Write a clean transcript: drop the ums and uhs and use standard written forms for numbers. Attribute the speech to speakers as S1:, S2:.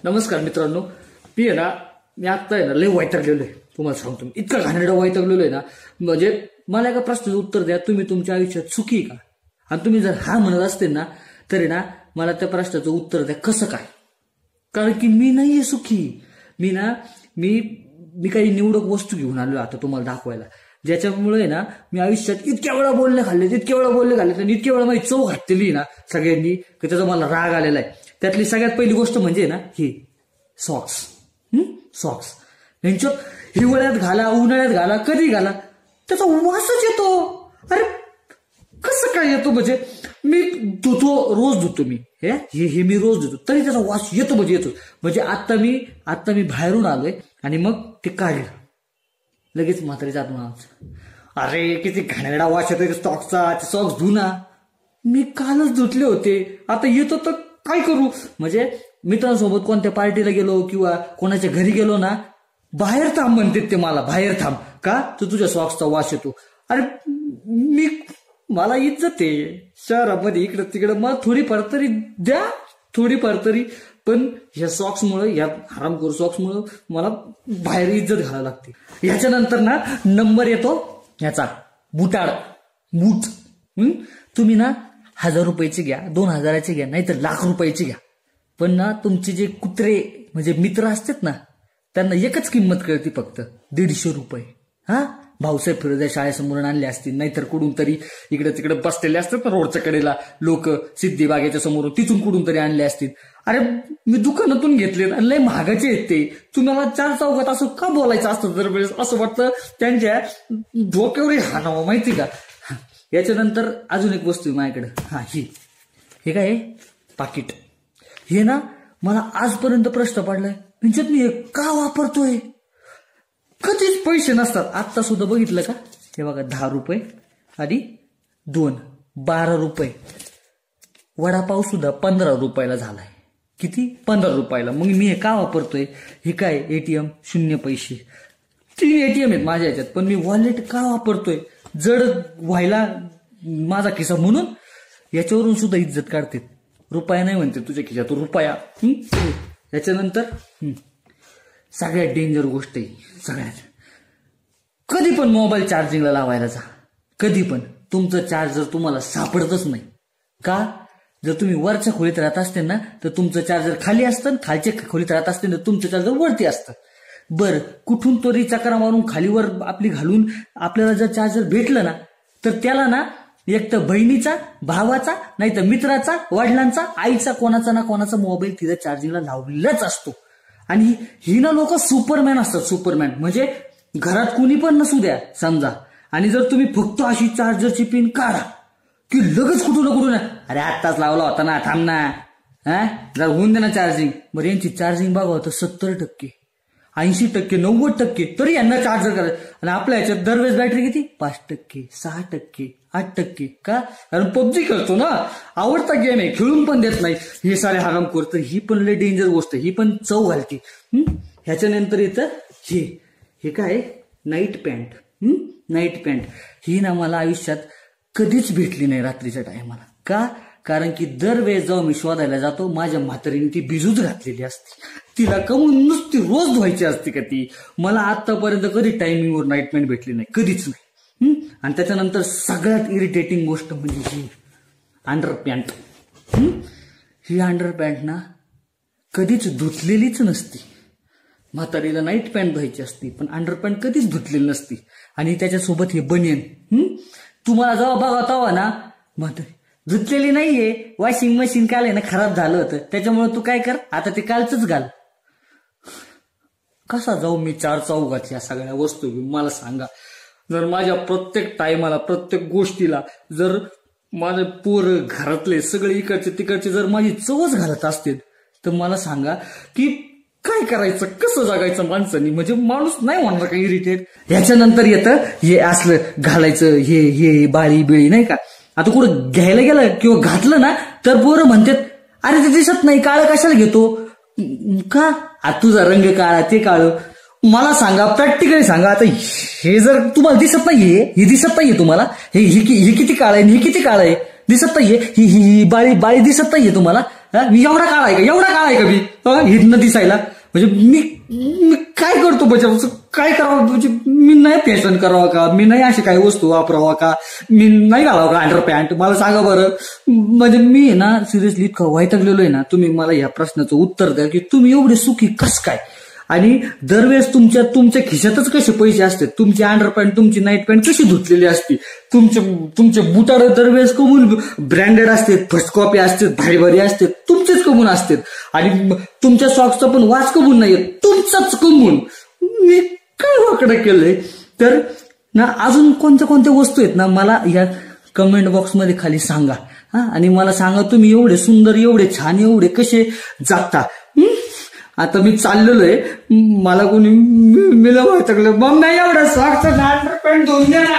S1: नमस्कार मित्रांनो, मी आहे ना, मी आता आहे ना लय वैतागलेलो आहे. तुम्हाला सांगतो मी इतकं घाणेरडं वैतागलेलो आहे ना, म्हणजे मला एका प्रश्नाचं उत्तर द्या, तुम्ही तुमच्या आयुष्यात सुखी का? आणि तुम्ही जर हा म्हणत असतील ना, तरी ना मला त्या प्रश्नाचं उत्तर द्या, कसं काय? कारण की मी नाहीये सुखी. मी काही निवडक वस्तू घेऊन आलो आता तुम्हाला दाखवायला, ज्याच्यामुळे ना मी आयुष्यात इतक्या वेळा बोलले खाल्लेत आणि इतक्या वेळा माझी चव घातलेली ना सगळ्यांनी, की त्याचा मला राग आलेला आहे. त्यातली सगळ्यात पहिली गोष्ट म्हणजे ना ही सॉक्स. यांच्यात हिवाळ्यात घाला, उन्हाळ्यात घाला, कधी घाला, त्याचा वासच येतो. अरे कसं काय येतो? म्हणजे मी रोज धुतो मी हे मी रोज धुतो, तरी त्याचा वास येतो म्हणजे आता मी बाहेरून आलोय आणि मग ते काढलं लगेच म्हातारी जात म्हणा, अरे किती घाणेरडा वास येतो सॉक्सचा, सॉक्स धुना. मी कालच धुतले होते, आता येतो तर काय करू? म्हणजे मित्रांसोबत कोणत्या पार्टीला गेलो किंवा कोणाच्या घरी गेलो ना, बाहेर थांब म्हणते ते मला, बाहेर थांब का तर तुझ्या सॉक्सचा वास येतो. अरे मला इज्जत आहे शहरामध्ये, इकडं तिकडं मला थोडीफार तरी द्या, पण ह्या सॉक्समुळे, या हरामखोर सॉक्समुळे मला बाहेर इज्जत घालायला लागते. ह्याच्यानंतर ना नंबर येतो ह्याचा बूट. तुम्ही ना 1000 रुपयाची घ्या, 2000ची घ्या, नाहीतर ₹1,00,000 घ्या, पण ना तुमचे जे कुत्रे म्हणजे मित्र असतात ना, त्यांना एकच किंमत कळते, फक्त ₹150. भाऊसाहेब फिरोजा शाळेसमोरून आणले असतील, नाहीतर कुठून तरी इकडे तिकडे बसलेले असतात ना रोडच्या कडेला लोक, सिद्धिबागेच्या समोरून, तिथून कुठून तरी आणले असतील. अरे मी दुकानातून घेतले, लय महागाचे आहेत ते. तुम्हाला 4 चौकात असं का बोलायचं असतं दरवेळेस? असं वाटतं त्यांच्या डोक्यावर हाणावं, माहिती का? याच्यानंतर अजून एक वस्तू आहे माझ्याकडे, हे काय पाकिट. हे ना मला आजपर्यंत प्रश्न पडलाय, म्हणजे मी हे का वापरतोय? कधीच पैसे नसतात. आता सुद्धा बघितलं का, हे बघा ₹10 आणि 2 ₹12. वडापाव सुद्धा ₹15 झालाय. किती? ₹15. मग मी हे का वापरतोय? हे काय एटीएम 0 पैसे. 3 एटीएम आहेत माझ्या ह्याच्यात, पण मी वॉलेट का वापरतोय? जड व्हायला माझा खिसा म्हणून. याच्यावरून सुद्धा इज्जत काढते. रुपया नाही म्हणते तुझ्या खिशात, रुपया. याच्यानंतर सगळ्यात डेंजर गोष्ट आहे, सगळ्यात, कधी पण मोबाईल चार्जिंगला लावायला जा, कधी पण. तुमचं चार्जर तुम्हाला सापडतच नाही का? जर तुम्ही वरच्या खोलीत राहत असते ना, तर तुमचं चार्जर खाली असतं, खालच्या खोलीत राहत असते ना, तुमचं चार्जर वरती असतं. बर, कुठून तरी चक्रा मारून खालीवर आपली घालून आपल्याला जर चार्जर भेटलं ना, तर त्याला ना एक तर बहिणीचा, भावाचा, नाही तर मित्राचा, वडिलांचा, आईचा, कोणाचा ना कोणाचा मोबाईल तिथं चार्जिंगला लावलेलाच असतो. आणि ही ना लोक सुपरमॅन असतात, सुपरमॅन. म्हणजे घरात कुणी पण नसू द्या समजा, आणि जर तुम्ही फक्त अशी चार्जरची पिन काढा की लगेच कुठून अरे आत्ताच लावला होता ना, थांब ना, जर होऊन दे ना चार्जिंग. बरं, यांची चार्जिंग बघा होतं 70%, 80%, 90%, तरी यांना चार्जर करायचं. आणि आपल्या ह्याच्यात दरवेळेस बॅटरी किती? 5%, 6%, 8%. का? कारण पबजी खेळतो ना, आवडता गेम आहे, खेळून पण देत नाही हे सारे हरामखोर. तर ही पण लय डेंजर गोष्ट, ही पण चव घालते. ह्याच्यानंतर येतं हे काय, नाईट पॅन्ट. ही ना मला आयुष्यात कधीच भेटली नाही रात्रीच्या टायमाला. का? कारण की दरवेळेस जेव्हा मी शोधायला जातो, माझ्या म्हातारीने ती भिजूच घातलेली असते. तिला कमून नुसती रोज धुवायची असते का ती? मला आतापर्यंत कधी टायमिंगवर नाईट पॅन्ट भेटली नाही, कधीच नाही. आणि त्याच्यानंतर सगळ्यात इरिटेटिंग गोष्ट म्हणजे ही अंडरपॅन्ट. ही अंडरपॅन्ट ना कधीच धुतलेलीच नसती. म्हातारीला नाईट पॅन्ट धुवायची असती, पण अंडरपॅन्ट कधीच धुतलेली नसती. आणि त्याच्यासोबत हे बनियन. तुम्हाला जेव्हा बघा तेव्हा ना म्हातारी धुतलेली नाहीये, वॉशिंग मशीन काल आहे ना खराब झालं होतं, त्याच्यामुळे तू काय कर, आता ते कालच घाल. कसा जाऊ मी 4 चौघात या सगळ्या वस्तू घेऊन? मला सांगा. जर माझ्या प्रत्येक टायमाला, प्रत्येक गोष्टीला जर माझे पोरं घरातले सगळे इकडचे तिकडचे जर माझी चवच घालत असतील, तर मला सांगा की काय करायचं, कसं जगायचं माणसांनी? म्हणजे माणूस नाही म्हणणार का इरिटेट. ह्याच्यानंतर येतं हे असलं घालायचं, हे बाळी बिळी, नाही का? आता कुठं घ्यायला गेलं किंवा घातलं ना, तर पोरं म्हणतात, अरे ते दिसत नाही, काळं कशाला घेतो? का? आता तुझा रंग काळा, ते काळं. मला सांगा, प्रॅक्टिकली सांगा, आता हे जर तुम्हाला दिसत नाहीये, हे दिसत नाहीये तुम्हाला, हे किती काळं आहे, हे किती काळं आहे, दिसत नाहीये, ही बाळी दिसत नाहीये तुम्हाला, मी एवढा काळा आहे का, एवढा काळा आहे का मी हिरनं दिसायला? म्हणजे मी काय करतो म्हणजे काय करावं, म्हणजे मी नाही फॅशन करावं का, मी नाही अशी काही वस्तू वापरावा का, मी नाही घालावं का अंडरपॅन्ट? मला सांगा बरं. म्हणजे मी ना सिरियसली इतकं वैतागलेलो आहे ना. तुम्ही मला या प्रश्नाचं उत्तर द्या की तुम्ही एवढे सुखी कस काय? आणि दरवेळेस तुमच्या खिशातच कसे पैसे असतात? तुमची अंडरपॅन्ट, तुमची नाईट पॅन्ट कशी धुतलेली असते? तुमचे बुटार दरवेळेस कमून ब्रँडेड असतात, फर्स्ट कॉपी असतात, भारी भारी असतात, तुमचेच कमून असतात. आणि तुमच्या सॉक्सचा पण वाच कमून नाहीये, तुमचाच कमून. मी काय वाकडं केलंय? तर ना अजून कोणत्या कोणत्या वस्तू आहेत ना, मला या कमेंट बॉक्समध्ये खाली सांगा. आणि मला सांगा तुम्ही एवढे सुंदर, एवढे छान, एवढे कसे जगता. आता मी चाललेलो आहे, मला कोणी मिळवलं, मग नाही एवढं सॉक्स अंडरपॅन्ट धुवून द्या ना.